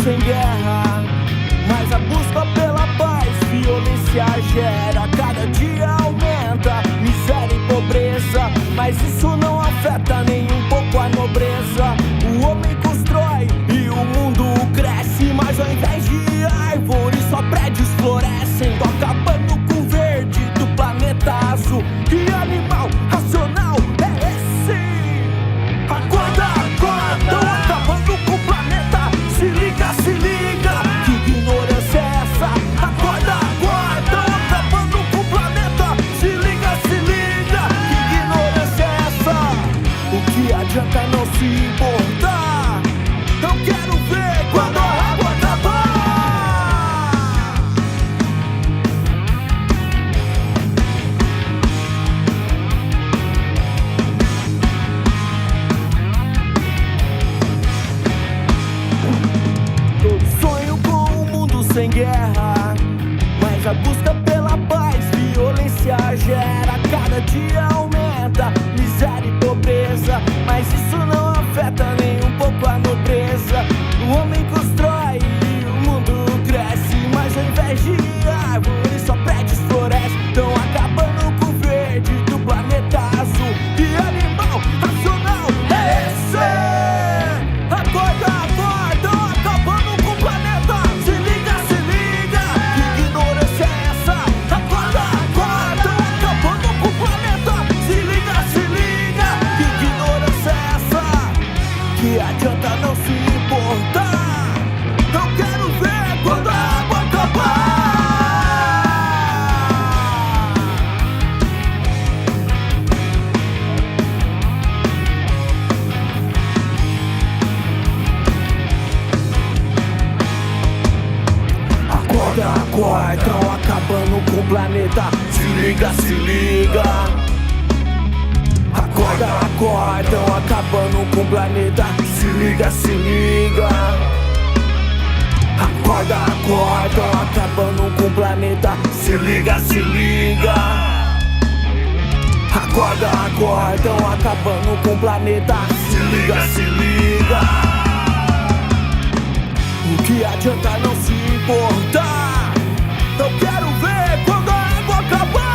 sem guerra, mas a busca pela paz, violência gera. Cada dia aumenta miséria e pobreza, mas isso não afeta nem um pouco a nobreza. O homem constrói e o mundo cresce, mas ao invés de árvores só prédios florescem. Tô acabando com o verde do planeta azul. Que animal racional é esse? Acorda, acorda, tão acabando com o planeta. Se liga, que ignorância é essa? Acorda, acorda, tão acabando com o planeta. Se liga, que ignorância é essa? O que adianta não se importar? Eu quero ver quando a água acabar. Todo sonho com um mundo sem guerra, mas a busca pela paz, violência gera. Cada dia aumenta miséria e pobreza, mas isso não afeta nem um pouco a nobreza. O homem constrói e o mundo cresce, mas ao invés de árvores só prédios florescem. Tão acabando com o verde do planeta azul. Que animal racional é esse? Acorda, acorda, tão acabando com o planeta. Se liga, que ignorância é essa? Acorda, acorda, tão acabando com o planeta. Se liga, que ignorância é essa? Que adianta não se importar? Eu quero ver quando a água acabar. Acorda, acorda, tão acabando com o planeta. Se liga. Acorda, acorda, tão acabando com o planeta. Se liga. Acorda, acorda, tão acabando com o planeta. Se liga. Acorda, acorda, tão acabando com o planeta. Se liga. O que adianta não se importar? Eu quero ver quando a água acabar.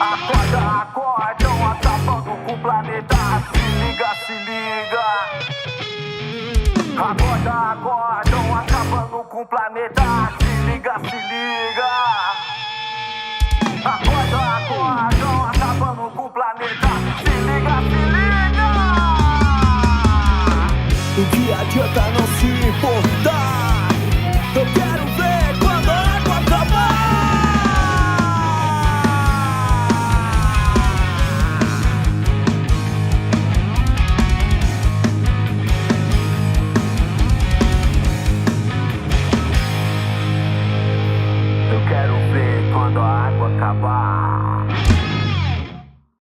Acorda, acorda, tão acabando com o planeta. Se liga. Acorda, acorda, tão acabando com o planeta. Se liga. Acorda, acorda, tão acabando com o planeta. Se liga. O que adianta não se importar?